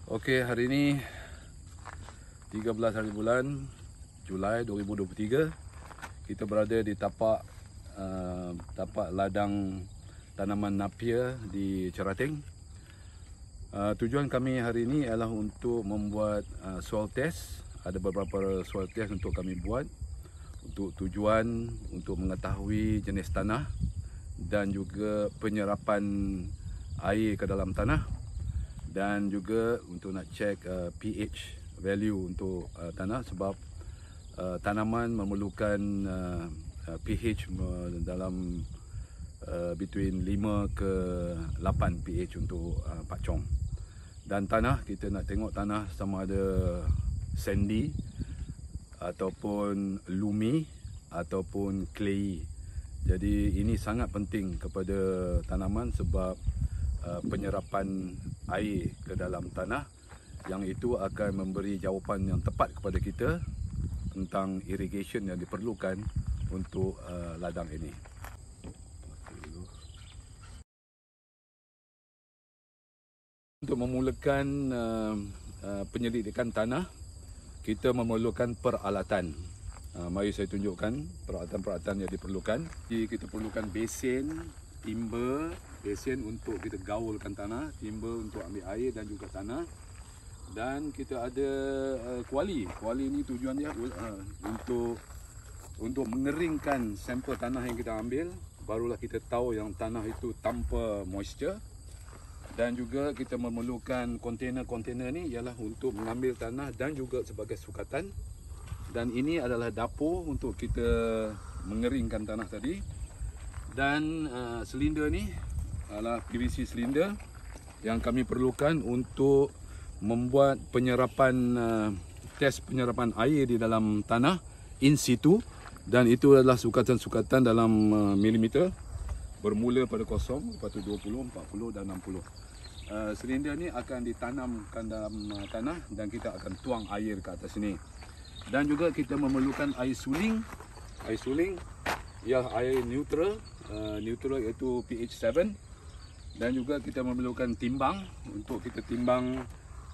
Okey, hari ini 13 hari bulan Julai 2023. Kita berada di tapak ladang tanaman Napier di Cerating. Tujuan kami hari ini adalah untuk membuat soil test. Ada beberapa soil test untuk kami buat untuk tujuan untuk mengetahui jenis tanah dan juga penyerapan air ke dalam tanah, dan juga untuk nak check pH value untuk tanah, sebab tanaman memerlukan pH dalam between 5 ke 8 pH untuk pakcong. Dan tanah, kita nak tengok tanah sama ada sandy ataupun loamy ataupun clay. Jadi ini sangat penting kepada tanaman sebab penyerapan air ke dalam tanah, yang itu akan memberi jawapan yang tepat kepada kita tentang irrigation yang diperlukan untuk ladang ini. Untuk memulakan penyelidikan tanah, kita memerlukan peralatan. Mari saya tunjukkan peralatan-peralatan yang diperlukan. Jadi kita perlukan besen, timba, besen untuk kita gaulkan tanah, timba untuk ambil air dan juga tanah. Dan kita ada kuali. Kuali ni tujuan dia untuk mengeringkan sampel tanah yang kita ambil. Barulah kita tahu yang tanah itu tanpa moisture. Dan juga kita memerlukan kontainer-kontainer ni ialah untuk mengambil tanah dan juga sebagai sukatan. Dan ini adalah dapur untuk kita mengeringkan tanah tadi. Dan silinder ni adalah PVC silinder yang kami perlukan untuk membuat penyerapan test penyerapan air di dalam tanah in situ. Dan itu adalah sukatan-sukatan dalam milimeter, bermula pada 0, lepas tu 20, 40 dan 60. Silinder ni akan ditanamkan dalam tanah dan kita akan tuang air ke atas sini. Dan juga kita memerlukan air suling. Air suling ialah air neutral, iaitu pH 7. Dan juga kita memerlukan timbang untuk kita timbang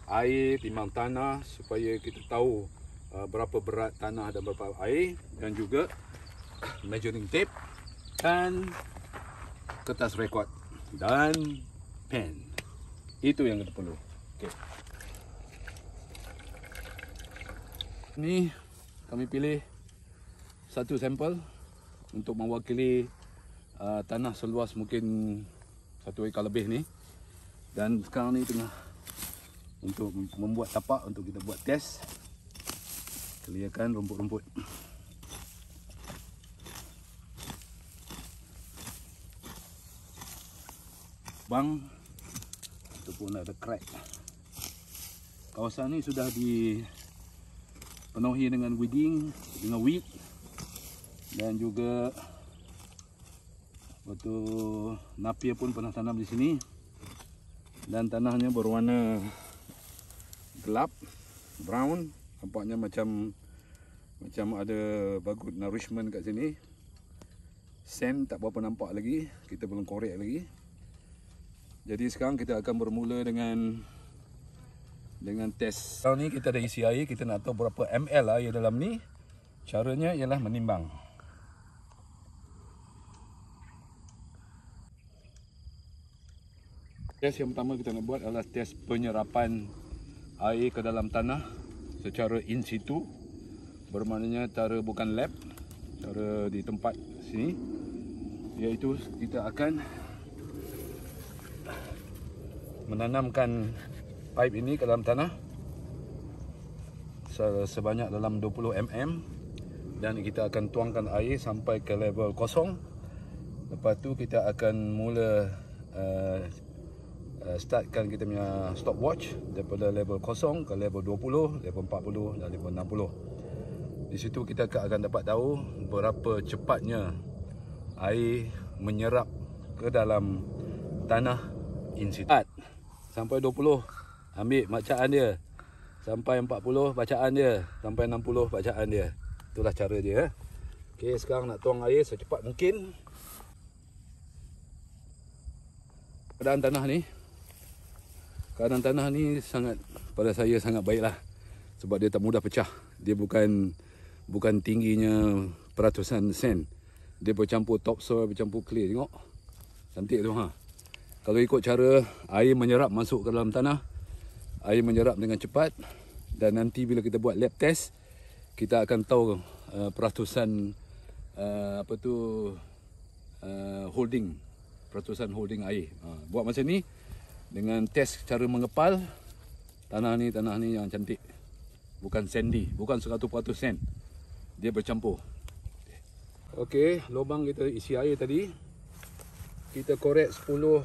air, timbang tanah, supaya kita tahu berapa berat tanah dan berapa air. Dan juga measuring tape dan kertas rekod dan pen. Itu yang kita perlu. Okay. Ni kami pilih satu sampel untuk mewakili tanah seluas mungkin 1 ekar lebih ni. Dan sekarang ni tengah untuk membuat tapak untuk kita buat test. Kelihakan rumput-rumput. Bang ataupun ada crack. Kawasan ni sudah dipenuhi dengan weeding, dengan weed, dan juga batu Napier pun pernah tanam di sini. Dan tanahnya berwarna gelap, brown, nampaknya macam ada bagus nourishment kat sini. Sand tak berapa nampak lagi, kita belum korek lagi. Jadi sekarang kita akan bermula dengan test. Sekarang ni kita ada isi air, kita nak tahu berapa ml air dalam ni. Caranya ialah menimbang. Test yang pertama kita nak buat adalah test penyerapan air ke dalam tanah secara in situ. Bermaknanya cara bukan lab, cara di tempat sini, iaitu kita akan menanamkan pipe ini ke dalam tanah sebanyak dalam 20 mm, dan kita akan tuangkan air sampai ke level kosong. Lepas tu kita akan mula startkan kita punya stopwatch daripada level kosong ke level 20, level 40 dan level 60. Di situ kita akan dapat tahu berapa cepatnya air menyerap ke dalam tanah in situ. Sampai 20 ambil bacaan dia, sampai 40 bacaan dia, sampai 60 bacaan dia. Itulah cara dia. Okey, sekarang nak tuang air secepat mungkin. Keadaan tanah ni Keadaan tanah ni pada saya sangat baiklah. Sebab dia tak mudah pecah. Dia bukan tingginya peratusan sen. Dia bercampur topsoil, bercampur clay. Tengok. Cantik tu ha. Kalau ikut cara air menyerap masuk ke dalam tanah, air menyerap dengan cepat, dan nanti bila kita buat lab test, kita akan tahu peratusan peratusan holding air. Buat macam ni dengan test cara mengepal, tanah ni yang cantik. Bukan sandy, bukan 100% sand. Dia bercampur. Okey, lubang kita isi air tadi kita korek 10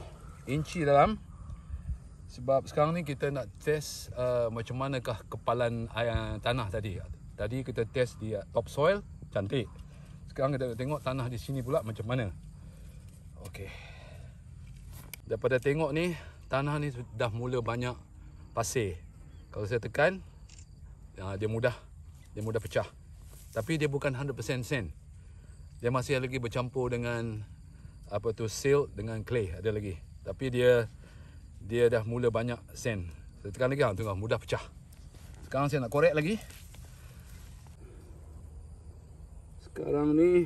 inci dalam. Sebab sekarang ni kita nak test macam manakah kepalan air tanah tadi. Tadi kita test di topsoil, cantik. Sekarang kita tengok tanah di sini pula macam mana. Okey. Daripada tengok ni, tanah ni dah mula banyak pasir. Kalau saya tekan, dia mudah pecah. Tapi dia bukan 100% sand. Dia masih lagi bercampur dengan silt dengan clay ada lagi. Tapi dia dah mula banyak sand. Saya tekan lagi, tengok mudah pecah. Sekarang saya nak korek lagi. Sekarang ni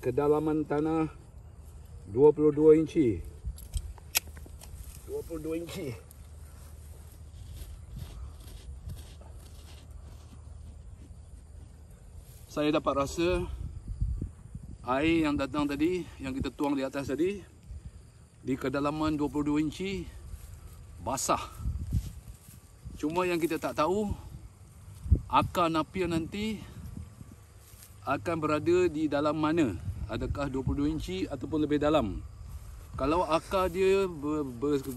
kedalaman tanah 22 inci. 22 inci. Saya dapat rasa air yang datang tadi, yang kita tuang di atas tadi, di kedalaman 22 inci, basah. Cuma yang kita tak tahu, akar napier nanti akan berada di dalam mana. Adakah 22 inci ataupun lebih dalam. Kalau akar dia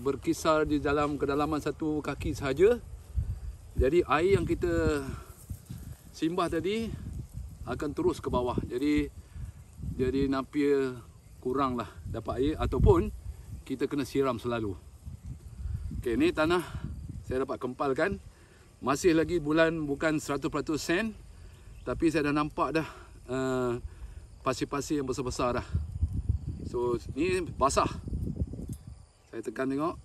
berkisar di dalam kedalaman 1 kaki sahaja, jadi air yang kita simbah tadi akan terus ke bawah. Jadi napier kuranglah dapat air, ataupun kita kena siram selalu. Okey, ni tanah saya dapat kempalkan. Masih lagi bukan 100% sand, tapi saya dah nampak dah pasir-pasir yang besar-besar dah. So ni basah. Saya tekan tengok.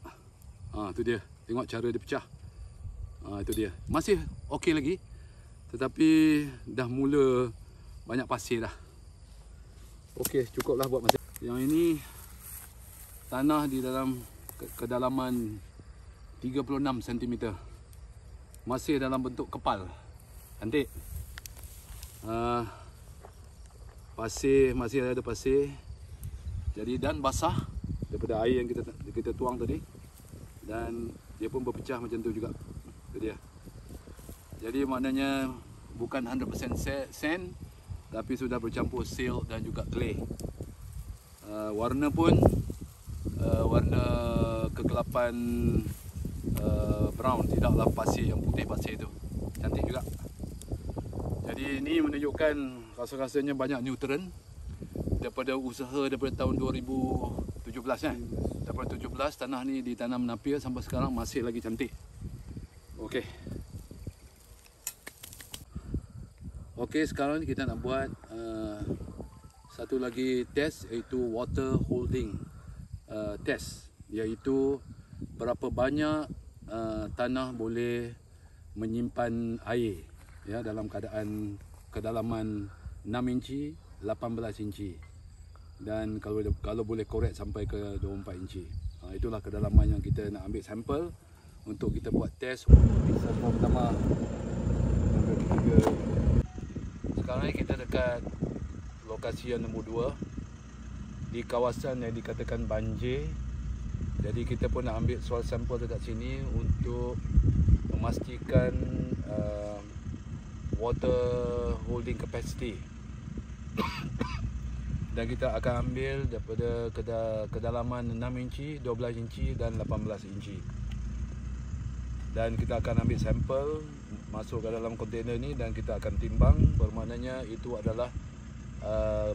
Tu dia. Tengok cara dia pecah. Itu dia. Masih okey lagi, tetapi dah mula banyak pasir dah. Okey, cukuplah buat masa. Yang ini tanah di dalam kedalaman 36 cm. Masih dalam bentuk kepal. Cantik. Pasir, masih ada pasir. Jadi dan basah daripada air yang kita tuang tadi. Dan dia pun berpecah macam tu juga. Itu dia. Jadi maknanya bukan 100% sand, tapi sudah bercampur silt dan juga clay. Warna pun warna kegelapan brown, tidaklah pasir yang putih pasir tu. Cantik juga. Jadi ini menunjukkan rasa-rasanya banyak nutrien daripada usaha daripada tahun 2017 kan. Daripada 17 tanah ni ditanam napier sampai sekarang masih lagi cantik. Okey. Okey, sekarang ni kita nak buat satu lagi test, iaitu water holding test, iaitu berapa banyak tanah boleh menyimpan air ya dalam keadaan kedalaman 6 inci, 18 inci, dan kalau boleh korek sampai ke 24 inci. Itulah kedalaman yang kita nak ambil sampel untuk kita buat test. Sampel pertama, sampel ketiga. Sekarang ni kita dekat lokasi yang nombor 2 di kawasan yang dikatakan banjir. Jadi kita pun nak ambil soil sampel dekat sini untuk memastikan water holding capacity. Dan kita akan ambil daripada kedalaman 6 inci, 12 inci dan 18 inci. Dan kita akan ambil sampel masuk ke dalam kontainer ni dan kita akan timbang. Bermaknanya itu adalah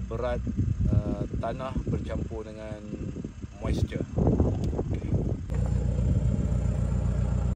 berat tanah bercampur dengan moisture.